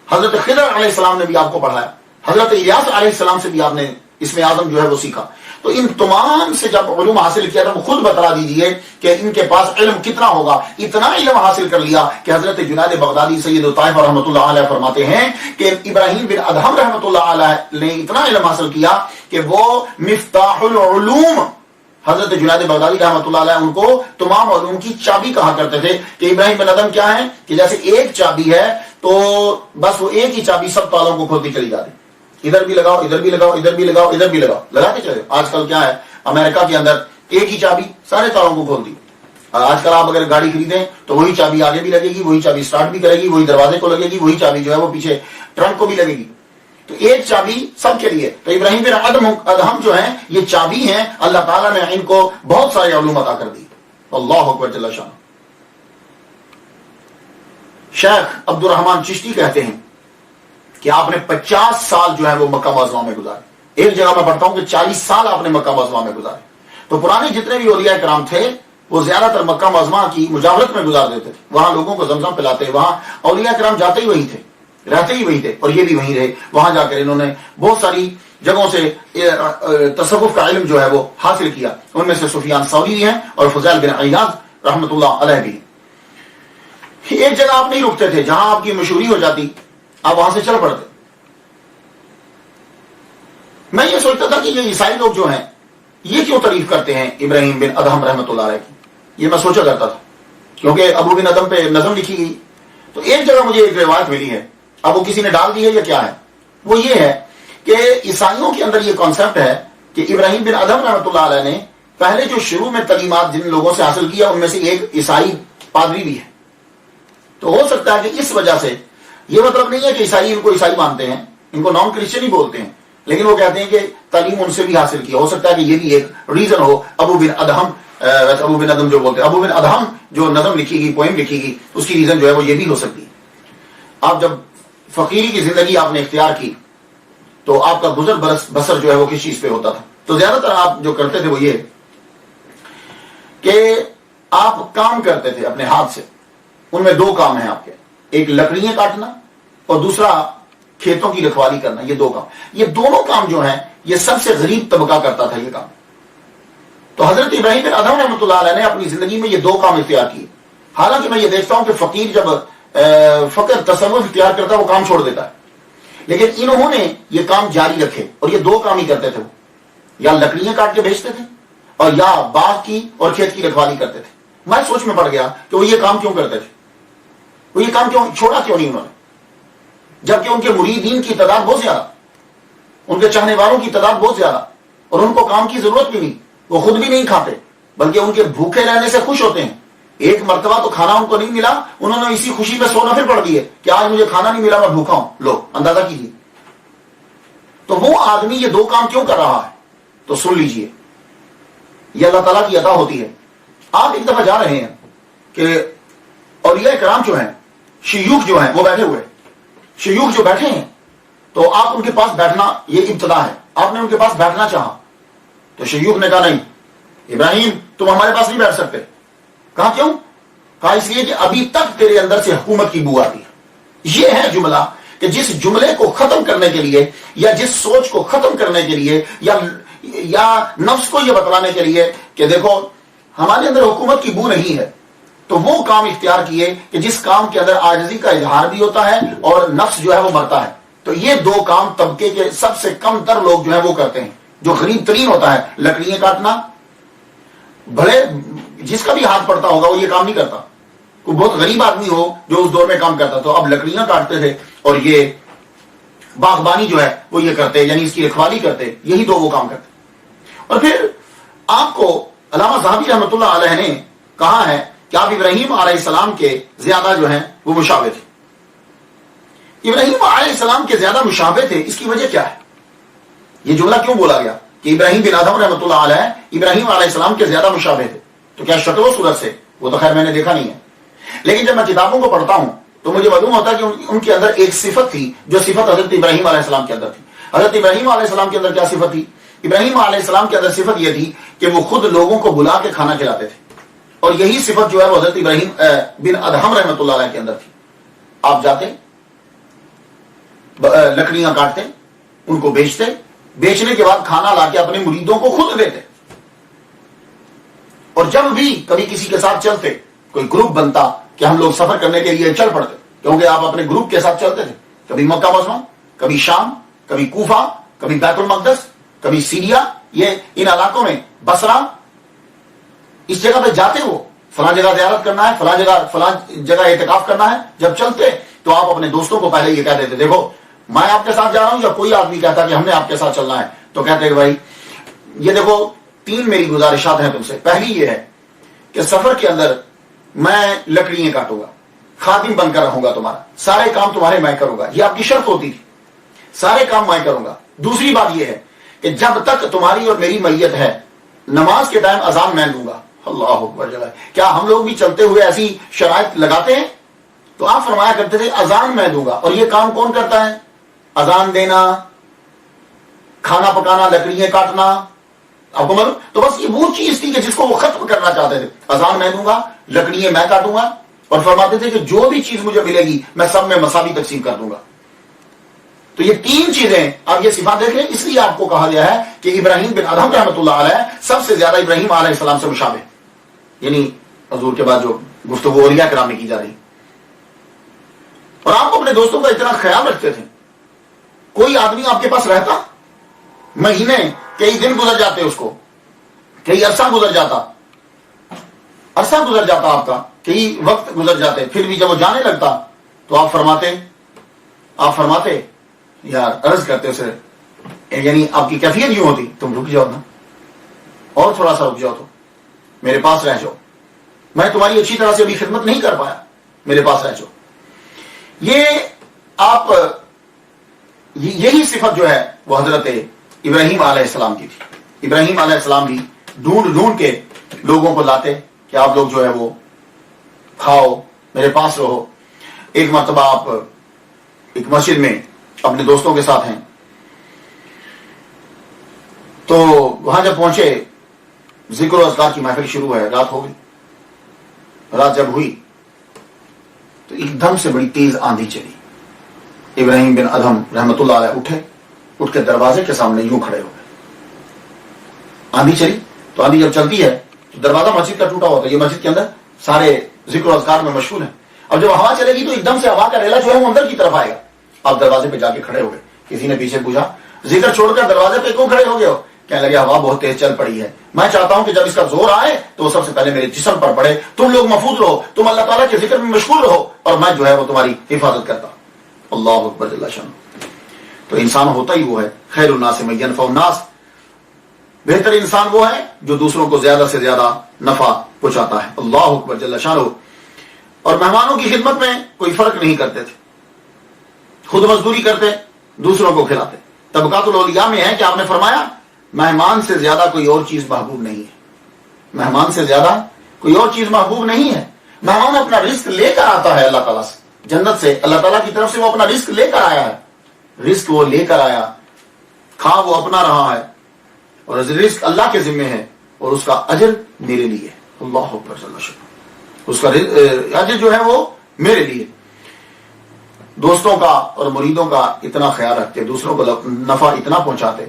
Speaker 1: حضرت خضر علیہ السلام نے بھی آپ کو پڑھایا. حضرت الیاس علیہ السلام سے بھی آپ نے اسم اعظم جو ہے وہ سیکھا. تو ان تمام سے جب علوم حاصل کیا تو خود بتا دیجئے کہ ان کے پاس علم کتنا ہوگا. اتنا علم حاصل کر لیا کہ حضرت جنید بغدادی سید الطائف رحمۃ اللہ علیہ فرماتے ہیں کہ ابراہیم بن ادہم رحمۃ اللہ علیہ نے اتنا علم حاصل کیا کہ وہ مفتاح العلوم, حضرت جنید بغدادی رحمۃ اللہ علیہ ان کو تمام علوم کی چابی کہا کرتے تھے. کہ ابراہیم بن ادہم کیا ہے کہ جیسے ایک چابی ہے تو بس وہ ایک ہی چابی سب تالوں کو کھولتی چلی جاتی, ادھر بھی لگاؤ, ادھر بھی لگاؤ, ادھر بھی لگاؤ, ادھر بھی لگاؤ, لگاتے چلے. آج کل کیا ہے, امریکہ کے اندر ایک ہی چابی سارے تالوں کو کھولتی. آج کل آپ اگر گاڑی خریدیں تو وہی چابی آگے بھی لگے گی, وہی چابی سٹارٹ بھی کرے گی, وہی دروازے کو لگے گی, وہی چابی جو ہے وہ پیچھے ٹرنک کو بھی لگے گی. تو ایک چابی سب کے لیے. تو ابراہیم بن ادہم جو ہیں یہ چابی ہیں, اللہ تعالیٰ نے ان کو بہت سارے علوم عطا کر دی. اللہ اکبر جل شانہ. شیخ عبد الرحمن چشتی کہتے ہیں کہ آپ نے 50 سال جو ہے وہ مکہ معظمہ میں گزارے. ایک جگہ میں پڑھتا ہوں کہ 40 سال آپ نے مکہ معظمہ میں گزارے. تو پرانے جتنے بھی اولیاء کرام تھے وہ زیادہ تر مکہ معظمہ کی مجاورت میں گزار دیتے تھے, وہاں لوگوں کو زمزم پلاتے. وہاں اولیاء کرام جاتے ہی وہی تھے, رہتے ہی وہی تھے, اور یہ بھی وہیں رہے. وہاں جا کر انہوں نے بہت ساری جگہوں سے تصوف کا علم جو ہے وہ حاصل کیا. ان میں سے سفیان ثوری بھی ہیں اور فضیل بن ایاز رحمۃ اللہ علیہ بھی. ایک جگہ آپ نہیں رکتے تھے, جہاں آپ کی مشہوری ہو جاتی آپ وہاں سے چل پڑتے. میں یہ سوچتا تھا کہ یہ عیسائی لوگ جو ہیں یہ کیوں تعریف کرتے ہیں ابراہیم بن ادہم رحمۃ اللہ علیہ کی, یہ میں سوچا کرتا تھا, کیونکہ ابو بن ادہم پہ نظم لکھی گئی. تو ایک جگہ مجھے ایک روایت ملی ہے, اب وہ کسی نے ڈال دی ہے یا کیا ہے, وہ یہ ہے کہ عیسائیوں کے اندر یہ کانسیپٹ ہے کہ ابراہیم بن ادہم رحمۃ اللہ علیہ نے پہلے جو شروع میں تعلیمات جن لوگوں سے حاصل کیا ان میں سے ایک عیسائی پادری بھی ہے. تو ہو سکتا ہے کہ اس وجہ سے, یہ مطلب نہیں ہے کہ عیسائی ان کو عیسائی مانتے ہیں, ان کو نان کرسچن ہی بولتے ہیں, لیکن وہ کہتے ہیں کہ تعلیم ان سے بھی حاصل کیا. ہو سکتا ہے کہ یہ بھی ایک ریزن ہو. ابو بن ادہم جو بولتے ہیں, ابو بن ادہم جو نظم لکھی گئی, پوئم لکھی گئی, اس کی ریزن جو ہے وہ یہ بھی ہو سکتی ہے. آپ جب فقیری کی زندگی آپ نے اختیار کی تو آپ کا گزر بسر جو ہے وہ کس چیز پہ ہوتا تھا؟ تو زیادہ تر آپ جو کرتے تھے وہ یہ کہ آپ کام کرتے تھے اپنے ہاتھ سے. ان میں 2 کام ہیں آپ کے, ایک لکڑیاں کاٹنا اور دوسرا کھیتوں کی رکھوالی کرنا. یہ 2 کام, یہ دونوں کام جو ہیں یہ سب سے غریب طبقہ کرتا تھا یہ کام. تو حضرت ابراہیم بن ادہم رحمۃ اللہ علیہ نے اپنی زندگی میں یہ 2 کام اختیار کیے. حالانکہ میں یہ دیکھتا ہوں کہ فقیر جب فقر تصوف اختیار کرتا ہے وہ کام چھوڑ دیتا ہے, لیکن انہوں نے یہ کام جاری رکھے اور یہ 2 کام ہی کرتے تھے. یا لکڑیاں کاٹ کے بیچتے تھے اور یا باغ کی اور کھیت کی رکھوالی کرتے تھے. میں سوچ میں پڑ گیا کہ وہ یہ کام کیوں کرتے تھے, وہ یہ کام کیوں چھوڑا کیوں نہیں انہوں نے, جبکہ ان کے مریدین کی تعداد بہت زیادہ, ان کے چاہنے والوں کی تعداد بہت زیادہ, اور ان کو کام کی ضرورت بھی نہیں, وہ خود بھی نہیں کھاتے, بلکہ ان کے بھوکے رہنے سے خوش ہوتے ہیں. ایک مرتبہ تو کھانا ان کو نہیں ملا, انہوں نے اسی خوشی میں 100 نفل پڑھ دیے کہ آج مجھے کھانا نہیں ملا, میں بھوکا ہوں. لو اندازہ کیجیے. تو وہ آدمی یہ دو کام کیوں کر رہا ہے؟ تو سن لیجئے, یہ اللہ تعالیٰ کی عطا ہوتی ہے. آپ ایک دفعہ جا رہے ہیں کہ اولیاء کرام جو ہیں, شیوخ جو ہیں, وہ بیٹھے ہوئے, شیوخ جو بیٹھے ہیں, تو آپ ان کے پاس بیٹھنا, یہ ابتدا ہے, آپ نے ان کے پاس بیٹھنا چاہا تو شیوخ نے کہا نہیں ابراہیم تم ہمارے پاس نہیں بیٹھ سکتے. کہا کیوں؟ کہا اس لیے کہ ابھی تک تیرے اندر سے حکومت کی بو آتی ہے. یہ ہے جملہ کہ جس جملے کو ختم کرنے کے لیے, یا جس سوچ کو ختم کرنے کے لیے, یا نفس کو یہ بتلانے کے لیے کہ دیکھو ہمارے اندر حکومت کی بو نہیں ہے, تو وہ کام اختیار کیے کہ جس کام کے اندر عاجزی کا اظہار بھی ہوتا ہے اور نفس جو ہے وہ مرتا ہے. تو یہ دو کام طبقے کے سب سے کم تر لوگ جو ہے وہ کرتے ہیں. جو غریب ترین ہوتا ہے, لکڑیاں کاٹنا, بڑے جس کا بھی ہاتھ پڑتا ہوگا وہ یہ کام نہیں کرتا. کوئی بہت غریب آدمی ہو جو اس دور میں کام کرتا, تو اب لکڑیاں کاٹتے تھے اور یہ باغبانی جو ہے وہ یہ کرتے, یعنی اس کی رکھوالی کرتے. یہی دو وہ کام کرتے. اور پھر آپ کو علامہ ذہبی رحمۃ اللہ علیہ نے کہا ہے کہ آپ ابراہیم علیہ السلام کے زیادہ جو ہیں وہ مشابہ تھے. ابراہیم علیہ السلام کے زیادہ مشابہ تھے, اس کی وجہ کیا ہے؟ یہ جملہ کیوں بولا گیا کہ ابراہیم بن ادہم رحمۃ اللہ علیہ ابراہیم علیہ السلام کے زیادہ مشابہ تھے؟ تو کیا شکل و صورت سے؟ وہ تو خیر میں نے دیکھا نہیں ہے, لیکن جب میں کتابوں کو پڑھتا ہوں تو مجھے معلوم ہوتا ہے کہ ان کے اندر ایک صفت تھی جو صفت حضرت ابراہیم علیہ السلام کے اندر تھی. حضرت ابراہیم علیہ السلام کے اندر کیا صفت تھی؟ ابراہیم علیہ السلام کے اندر صفت یہ تھی کہ وہ خود لوگوں کو بلا کے کھانا کھلاتے تھے, اور یہی صفت جو ہے وہ حضرت ابراہیم بن ادہم رحمۃ اللہ علیہ کے اندر تھی. آپ جاتے, لکڑیاں کاٹتے, ان کو بیچتے, بیچنے کے بعد کھانا لا کے اپنے مریدوں کو خود دیتے, اور جب بھی کبھی کسی کے ساتھ چلتے, کوئی گروپ بنتا کہ ہم لوگ سفر کرنے کے لیے چل پڑتے, کیونکہ آپ اپنے گروپ کے ساتھ چلتے تھے, کبھی مکہ مکرمہ, کبھی شام, کبھی کوفہ, کبھی بیت المقدس, کبھی سیریا, یہ ان علاقوں میں بصرہ, اس جگہ پہ جاتے, وہ فلاں جگہ زیارت کرنا ہے, فلاں جگہ اعتکاف کرنا ہے. جب چلتے تو آپ اپنے دوستوں کو پہلے یہ کہہ دیتے, دیکھو میں آپ کے ساتھ جا رہا ہوں, یا کوئی آدمی کہتا کہ ہم نے آپ کے ساتھ چلنا ہے تو کہتے کہ بھائی یہ دیکھو 3 میری گزارشات ہیں تم سے. پہلی یہ ہے کہ سفر کے اندر میں لکڑیاں کاٹوں گا, خادم بن کر رہوں گا تمہارا, سارے کام تمہارے میں کروں گا, یہ آپ کی شرط ہوتی تھی, سارے کام میں کروں گا. دوسری بات یہ ہے کہ جب تک تمہاری اور میری میت ہے, نماز کے ٹائم اذان میں دوں گا. اللہ اکبر جل. کیا ہم لوگ بھی چلتے ہوئے ایسی شرائط لگاتے ہیں؟ تو آپ فرمایا کرتے تھے اذان میں دوں گا, اور یہ کام کون کرتا ہے؟ اذان دینا, کھانا پکانا, لکڑیاں کاٹنا, آپ کو معلوم. تو بس یہ وہ چیز تھی کہ جس کو وہ ختم کرنا چاہتے تھے. اذان میں دوں گا, لکڑیاں میں کاٹوں گا, اور فرماتے تھے کہ جو بھی چیز مجھے ملے گی میں سب میں مساوی تقسیم کر دوں گا. تو یہ 3 چیزیں آپ یہ صفات دیکھ لیں. اس لیے آپ کو کہا گیا ہے کہ ابراہیم بن ادہم رحمۃ اللہ علیہ سب سے زیادہ ابراہیم علیہ السلام سے مشابہ, یعنی حضور کے بعد جو گفتگو اولیاء کرام میں کی جا رہی. اور آپ اپنے دوستوں کا اتنا خیال رکھتے تھے, کوئی آدمی آپ کے پاس رہتا, مہینے کئی دن گزر جاتے, اس کو کئی عرصہ گزر جاتا آپ کا, کئی وقت گزر جاتے, پھر بھی جب وہ جانے لگتا تو آپ فرماتے یار, عرض کرتے اسے, یعنی آپ کی کیفیت یوں ہوتی, تم رک جاؤ نا, اور تھوڑا سا رک جاؤ, تو میرے پاس رہ جاؤ, میں تمہاری اچھی طرح سے ابھی خدمت نہیں کر پایا, میرے پاس رہ جاؤ. یہ آپ یہی صفت جو ہے وہ حضرت ابراہیم علیہ السلام کی تھی. ابراہیم علیہ السلام بھی ڈھونڈ کے لوگوں کو لاتے کہ آپ لوگ جو ہے وہ کھاؤ, میرے پاس رہو. ایک مرتبہ آپ ایک مسجد میں اپنے دوستوں کے ساتھ ہیں, تو وہاں جب پہنچے ذکر و اذکار کی محفل شروع ہے, رات ہو گئی. رات جب ہوئی تو ایک دم سے بڑی تیز آندھی چلی. ابراہیم بن ادہم رحمۃ اللہ علیہ اٹھے, اٹھ کے دروازے کے سامنے یوں کھڑے ہو گئے. آندھی چلی, تو آندھی جب چلتی ہے تو دروازہ مسجد کا ٹوٹا ہوتا ہے, یہ مسجد کے اندر سارے ذکر و اذکار میں مشغول ہیں. اب جب ہوا چلے گی تو ایک دم سے ہوا کا ریلا جو ہے وہ اندر کی طرف آئے گا. آپ دروازے پہ جا کے کھڑے ہو گئے. کسی نے پیچھے پوچھا ذکر چھوڑ کر دروازے پہ کیوں کھڑے ہو گئے ہو؟ کہنے لگے ہوا بہت تیز چل پڑی ہے, میں چاہتا ہوں کہ جب اس کا زور آئے تو وہ سب سے پہلے میرے جسم پر پڑے. تم لوگ محفوظ رہو, تم اللہ تعالیٰ کے ذکر میں مشغول رہو, اور میں جو ہے وہ تمہاری حفاظت کرتا. اللہ اکبر جل شان. تو انسان ہوتا ہی وہ ہے, خیر الناس من ینفع الناس, بہتر انسان وہ ہے جو دوسروں کو زیادہ سے زیادہ نفع پہنچاتا ہے. اللہ اکبر جل شانہ. اور مہمانوں کی خدمت میں کوئی فرق نہیں کرتے تھے, خود مزدوری کرتے, دوسروں کو کھلاتے. طبقات الاولیاء میں ہے کہ آپ نے فرمایا مہمان سے زیادہ کوئی اور چیز محبوب نہیں ہے. مہمان سے زیادہ کوئی اور چیز محبوب نہیں ہے. مہمان اپنا رزق لے کر آتا ہے اللہ تعالیٰ سے, جنت سے اللہ تعالیٰ کی طرف سے وہ اپنا رزق لے کر آیا ہے. رزق وہ لے کر آیا, کھا وہ اپنا رہا ہے, اور رزق اللہ کے ذمے ہے, اور اس کا اجر میرے لیے. اللہ اکبر جل شانہ. اس کا اجر جو ہے وہ میرے لیے. دوستوں کا اور مریدوں کا اتنا خیال رکھتے, دوسروں کو نفع اتنا پہنچاتے.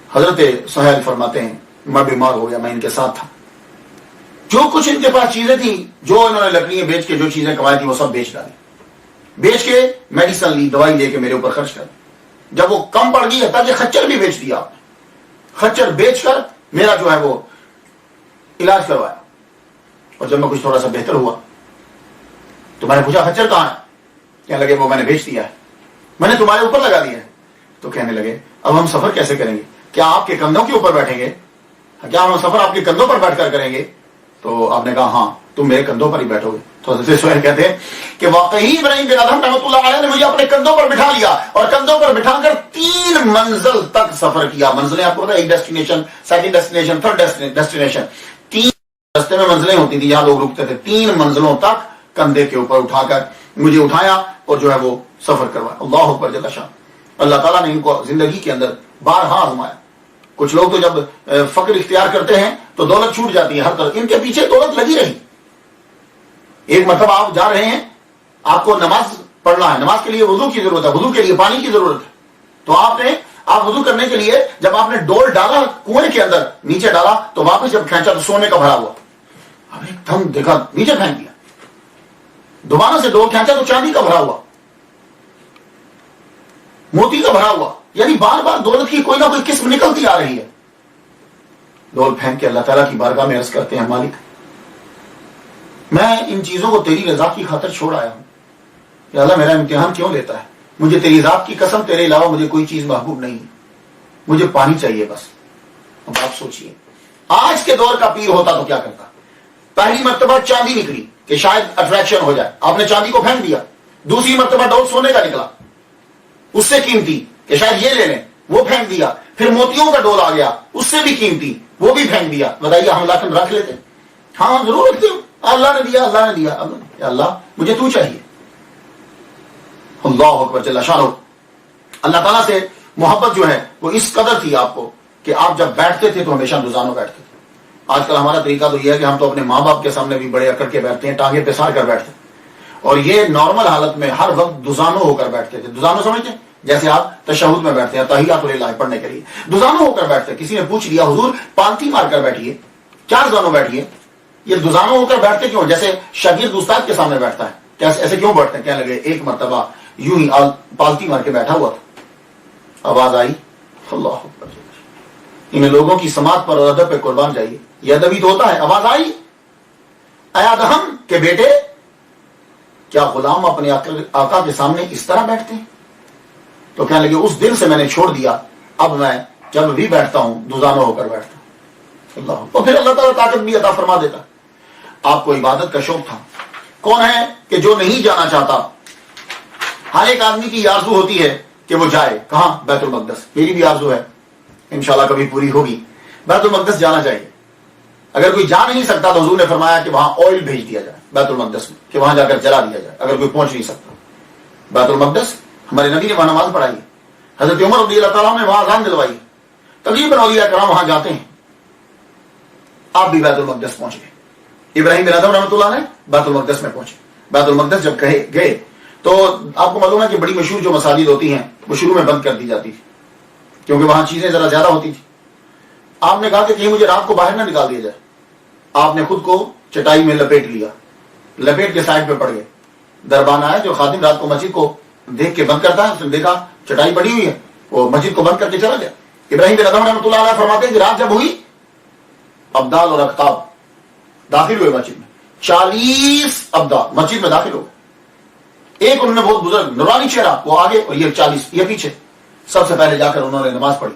Speaker 1: حضرت سہیل فرماتے ہیں میں بیمار ہو گیا, میں ان کے ساتھ تھا, جو کچھ ان کے پاس چیزیں تھیں, جو انہوں نے لکڑیاں بیچ کے جو چیزیں کمائی تھی وہ سب بیچ ڈالی, بیچ کے میڈیسن لی, دوائی لے کے میرے اوپر خرچ کر دی. جب وہ کم پڑ گئی تاکہ خچر بھی بیچ دیا آپ نے, خچر بیچ کر میرا جو ہے وہ علاج کروایا. اور جب میں کچھ تھوڑا سا بہتر ہوا تو میں نے پوچھا خچر کہاں ہے؟ کہنے لگے وہ میں نے بیچ دیا ہے, میں نے تمہارے اوپر لگا دیا ہے. تو کہنے لگے اب ہم سفر کیسے کریں گے؟ کیا آپ کے کندھوں کے اوپر بیٹھیں گے؟ کیا ہم سفر آپ کے کندھوں پر بیٹھ کر کریں گے؟ تو آپ نے کہا ہاں تم میرے کندھوں پر ہی بیٹھو گے. تو حضرت سہیل کہتے ہیں کہ واقعی ابراہیم بن ادہم رحمۃ اللہ علیہ نے مجھے اپنے کندھوں پر بٹھا لیا, اور کندھوں پر بٹھا کر 3 منزل تک سفر کیا. منزلیں آپ کو پتا ہے, ایک destination, second destination, third destination. 3 راستے میں منزلیں ہوتی تھی جہاں لوگ رکتے تھے. 3 منزلوں تک کندھے کے اوپر اٹھا کر مجھے اٹھایا اور جو ہے وہ سفر کروایا. اللہ اکبر جل شانہ. اللہ تعالیٰ نے ان کو زندگی کے اندر بارہا آزمایا. کچھ لوگ تو جب فقر اختیار کرتے ہیں تو دولت چھوٹ جاتی ہے ہر طرف, ان کے پیچھے دولت لگی رہی. ایک مرتبہ آپ جا رہے ہیں, آپ کو نماز پڑھنا ہے, نماز کے لیے وضو کی ضرورت ہے, وضو کے لیے پانی کی ضرورت ہے. تو آپ وضو کرنے کے لیے جب آپ نے ڈول ڈالا کنویں کے اندر, نیچے ڈالا, تو واپس جب کھینچا تو سونے کا بھرا ہوا. اب ایک دم دیکھا نیچے پھینک دیا, دوبارہ سے ڈول کھینچا تو چاندی کا بھرا ہوا, موتی کا بھرا ہوا. یعنی بار بار دولت کی کوئی نہ کوئی قسم نکلتی آ رہی ہے. ڈول پھینک کے اللہ تعالیٰ کی بارگاہ میں عرض کرتے ہیں مالک میں ان چیزوں کو تیری رضا کی خاطر چھوڑ آیا ہوں, کہ اللہ میرا امتحان کیوں لیتا ہے؟ مجھے تیری ذات کی قسم تیرے علاوہ مجھے کوئی چیز محبوب نہیں, مجھے پانی چاہیے بس. اب آپ سوچئے آج کے دور کا پیر ہوتا تو کیا کرتا؟ پہلی مرتبہ چاندی نکلی کہ شاید اٹریکشن ہو جائے, آپ نے چاندی کو پھینک دیا. دوسری مرتبہ ڈول سونے کا نکلا, اس سے قیمتی کہ شاید یہ لے لیں, وہ پھینک دیا. پھر موتیوں کا ڈول آ گیا, اس سے بھی قیمتی, وہ بھی پھینک دیا. بتائیے ہم لاکن رکھ لیتے؟ ہاں ضرور رکھتے ہو. اللہ نے دیا, اللہ نے دیا, اللہ مجھے تو چاہیے. اللہ اکبر جل شانہ. اللہ تعالیٰ سے محبت جو ہے وہ اس قدر تھی آپ کو کہ آپ جب بیٹھتے تھے تو ہمیشہ دوزانوں بیٹھتے تھے. آج کل ہمارا طریقہ تو یہ ہے کہ ہم تو اپنے ماں باپ کے سامنے بھی بڑے اکڑ کے بیٹھتے ہیں, ٹانگیں پسار کر بیٹھتے ہیں. اور یہ نارمل حالت میں ہر وقت دوزانوں ہو کر بیٹھتے تھے. دوزانوں سمجھتے ہیں جیسے آپ تشہد میں بیٹھتے ہیں تحیات للہ پڑھنے کے لیے, دوزانوں ہو کر بیٹھتے ہیں. کسی نے پوچھ لیا حضور پالتی مار کر بیٹھیے, 4 دوزانوں بیٹھیے, یہ دوزانوں ہو کر بیٹھتے کیوں؟ جیسے شاگرد استاد کے سامنے بیٹھتا ہے, ایسے کیوں بیٹھتے ہیں؟ کہنے لگے ایک مرتبہ یوں ہی پالتی مار کے بیٹھا ہوا تھا, آواز آئی, اللہ اکبر, ان لوگوں کی سماعت پر اور ادب پہ قربان جائیے, یہ ادبی تو ہوتا ہے. آواز آئی اے ادہم کے بیٹے, کیا غلام اپنے آقا کے سامنے اس طرح بیٹھتے ہیں؟ تو کہنے لگے اس دن سے میں نے چھوڑ دیا, اب میں جب بھی بیٹھتا ہوں دوزانوں ہو کر بیٹھتا ہوں. اللہ, اور پھر اللہ تعالیٰ طاقت بھی عطا فرما دیتا. آپ کو عبادت کا شوق تھا. کون ہے کہ جو نہیں جانا چاہتا؟ ہر ایک آدمی کی آرزو ہوتی ہے کہ وہ جائے. کہاں؟ بیت المقدس. میری بھی آرزو ہے, انشاءاللہ کبھی پوری ہوگی. بیت المقدس جانا چاہیے. اگر کوئی جا نہیں سکتا تو حضور نے فرمایا کہ وہاں آئل بھیج دیا جائے بیت المقدس میں, کہ وہاں جا کر جلا دیا جائے اگر کوئی پہنچ نہیں سکتا. بیت المقدس ہمارے نبی نے وہاں نماز پڑھائی, حضرت عمر رضی اللہ تعالیٰ نے وہاں اذان دلوائی. تقریباً اولیاء کرام وہاں جاتے ہیں. آپ بھی بیت المقدس پہنچ گئے. ابراہیم بن ادہم رحمۃ اللہ نے بیت المقدس میں پہنچے. بیت المقدس جب گئے تو آپ کو معلوم ہے کہ بڑی مشہور جو مساجد ہوتی ہیں وہ شروع میں بند کر دی جاتی تھی, کیونکہ وہاں چیزیں ذرا زیادہ ہوتی تھی. آپ نے کہا کہ کہیں مجھے رات کو باہر نہ نکال دیا جائے. آپ نے خود کو چٹائی میں لپیٹ لیا, لپیٹ کے سائڈ پہ پڑ گئے. دربان آیا جو خادم رات کو مسجد کو دیکھ کے بند کرتا ہے, اس نے دیکھا چٹائی پڑی ہوئی ہے, وہ مسجد کو بند کر کے چلا گیا. ابراہیم بن ادہم رحمۃ اللہ علیہ فرماتے ہیں کہ رات جب ہوئی, ابدال اور اقطاب داخل ہوئے مسجد میں. 40 ابدال مسجد میں داخل ہو گئے. ایک انہوں نے بہت بزرگ نورانی چہرہ, وہ آگے اور یہ 40 یہ پیچھے. سب سے پہلے جا کر انہوں نے نماز پڑھی.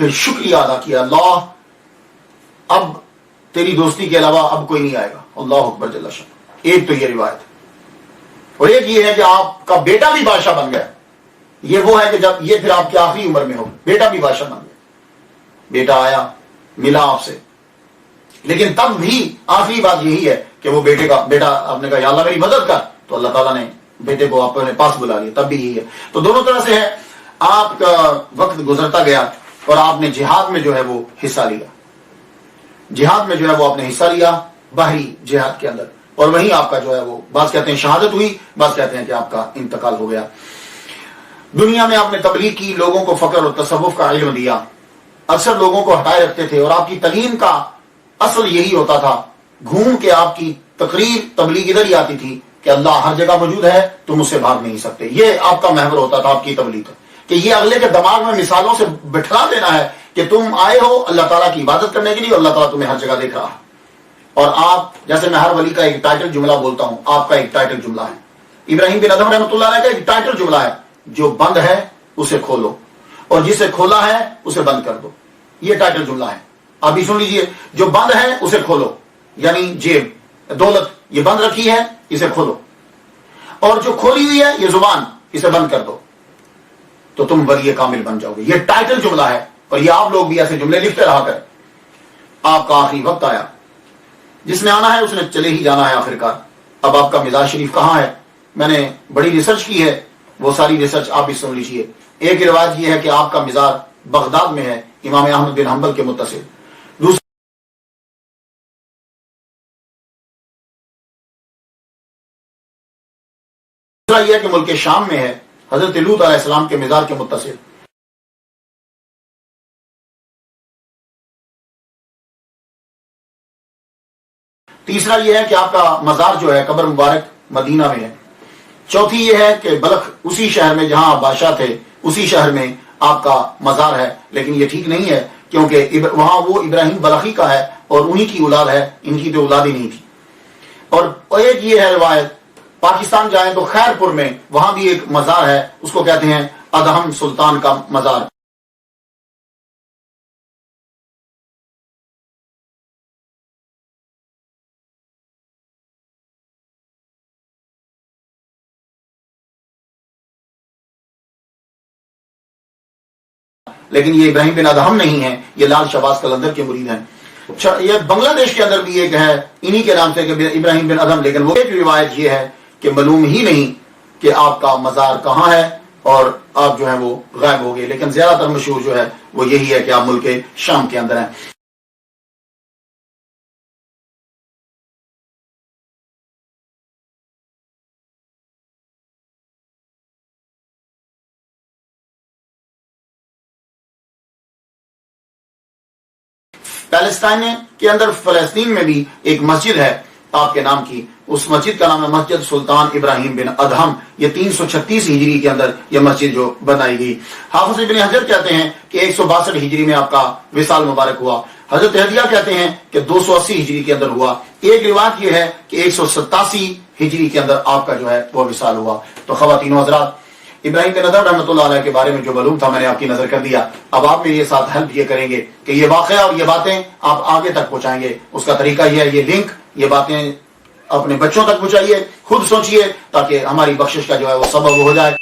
Speaker 1: پھر شکریہ ادا کیا، اللہ اب تیری دوستی کے علاوہ اب کوئی نہیں آئے گا، اللہ اکبر جل شان۔ ایک تو یہ روایت ہے، اور ایک یہ ہے کہ آپ کا بیٹا بھی بادشاہ بن گیا۔ یہ وہ ہے کہ جب یہ پھر آپ کی آخری عمر میں ہو، بیٹا بھی بادشاہ بن گیا، بیٹا آیا ملا آپ سے، لیکن تب بھی آخری بات یہی ہے کہ وہ بیٹا آپ نے کہا یا اللہ میری مدد کر، تو اللہ تعالیٰ نے بیٹے کو اپنے پاس بلا لیا، تب بھی یہی ہے۔ تو دونوں طرح سے ہے، آپ کا وقت گزرتا گیا اور آپ نے جہاد میں جو ہے وہ حصہ لیا، جہاد میں جو ہے وہ آپ نے حصہ لیا، باہری جہاد کے اندر، اور وہیں آپ کا جو ہے وہ بعض کہتے ہیں شہادت ہوئی، بعض کہتے ہیں کہ آپ کا انتقال ہو گیا۔ دنیا میں آپ نے تبلیغ کی، لوگوں کو فقر اور تصوف کا علم دیا، اکثر لوگوں کو ہٹائے رکھتے تھے، اور آپ کی تعلیم کا اصل یہی ہوتا تھا، گھوم کے آپ کی تقریر تبلیغ ادھر ہی آتی تھی کہ اللہ ہر جگہ موجود ہے، تم اس سے بھاگ نہیں سکتے۔ یہ آپ کا محور ہوتا تھا آپ کی تبلیغ کا، کہ یہ اگلے کے دماغ میں مثالوں سے بٹھلا دینا ہے کہ تم آئے ہو اللہ تعالیٰ کی عبادت کرنے کے لیے، اللہ تعالیٰ تمہیں ہر جگہ دیکھ رہا ہے۔ اور آپ جیسے میں ہر ولی کا ایک ٹائٹل جملہ بولتا ہوں، آپ کا ایک ٹائٹل جملہ ہے، ابراہیم بن ادہم رحمۃ اللہ علیہ کا ایک ٹائٹل جملہ ہے، جو بند ہے اسے کھولو اور جسے کھولا ہے اسے بند کر دو۔ یہ ٹائٹل جملہ ہے، آپ بھی سن لیجئے، جو بند ہے اسے کھولو، یعنی جیب دولت یہ بند رکھی ہے اسے کھولو، اور جو کھولی ہوئی ہے یہ زبان اسے بند کر دو، تو تم ولی کامل بن جاؤ گے۔ یہ ٹائٹل جملہ ہے، اور یہ آپ لوگ بھی ایسے جملے لکھتے رہا کریں۔ آپ کا آخری وقت آیا، جس نے آنا ہے اس نے چلے ہی جانا ہے آخرکار۔ اب آپ کا مزار شریف کہاں ہے؟ میں نے بڑی ریسرچ کی ہے، وہ ساری ریسرچ آپ بھی سن لیجیے۔ ایک روایت یہ ہے کہ آپ کا مزار بغداد میں ہے، امام احمد بن حنبل کے متصل۔ دوسرا یہ ہے کہ ملک شام میں ہے، حضرت لوط علیہ السلام کے مزار کے متصل۔ تیسرا یہ ہے کہ آپ کا مزار جو ہے قبر مبارک مدینہ میں ہے۔ چوتھی یہ ہے کہ بلخ اسی شہر میں جہاں آپ بادشاہ تھے، اسی شہر میں آپ کا مزار ہے، لیکن یہ ٹھیک نہیں ہے کیونکہ وہاں وہ ابراہیم بلخی کا ہے اور انہی کی اولاد ہے، ان کی تو اولاد ہی نہیں تھی۔ اور ایک یہ ہے روایت، پاکستان جائیں تو خیر پور میں وہاں بھی ایک مزار ہے، اس کو کہتے ہیں ادہم سلطان کا مزار۔ لیکن یہ ابراہیم بن ادہم نہیں ہے، یہ لال شہباز قلندر کے مرید ہیں۔ یہ بنگلہ دیش کے اندر بھی ایک ہے انہی کے نام سے کہ ابراہیم بن ادہم، لیکن وہ ایک روایت یہ ہے کہ معلوم ہی نہیں کہ آپ کا مزار کہاں ہے، اور آپ جو ہے وہ غائب ہو گئے۔ لیکن زیادہ تر مشہور جو ہے وہ یہی ہے کہ آپ ملک شام کے اندر ہیں۔ پیلسٹائن کے اندر فلسطین میں بھی ایک مسجد ہے آپ کے نام کی، اس مسجد کا نام ہے مسجد سلطان ابراہیم بن ادہم۔ یہ 336 ہجری کے اندر یہ مسجد جو بنائی گئی۔ حافظ ابن حجر کہتے ہیں کہ 162 ہجری میں آپ کا وصال مبارک ہوا۔ حضرت ہدیہ کہتے ہیں کہ 280 ہجری کے اندر ہوا۔ ایک روایت یہ ہے کہ 187 ہجری کے اندر آپ کا جو ہے وہ وصال ہوا۔ تو خواتین و حضرات، ابراہیم بن ادہم رحمۃ اللہ علیہ کے بارے میں جو معلوم تھا میں نے آپ کی نظر کر دیا۔ اب آپ میرے ساتھ ہیلپ یہ کریں گے کہ یہ واقعہ اور یہ باتیں آپ آگے تک پہنچائیں گے۔ اس کا طریقہ یہ ہے، یہ لنک، یہ باتیں اپنے بچوں تک پہنچائیے، خود سوچئے، تاکہ ہماری بخشش کا جو ہے وہ سبب ہو جائے۔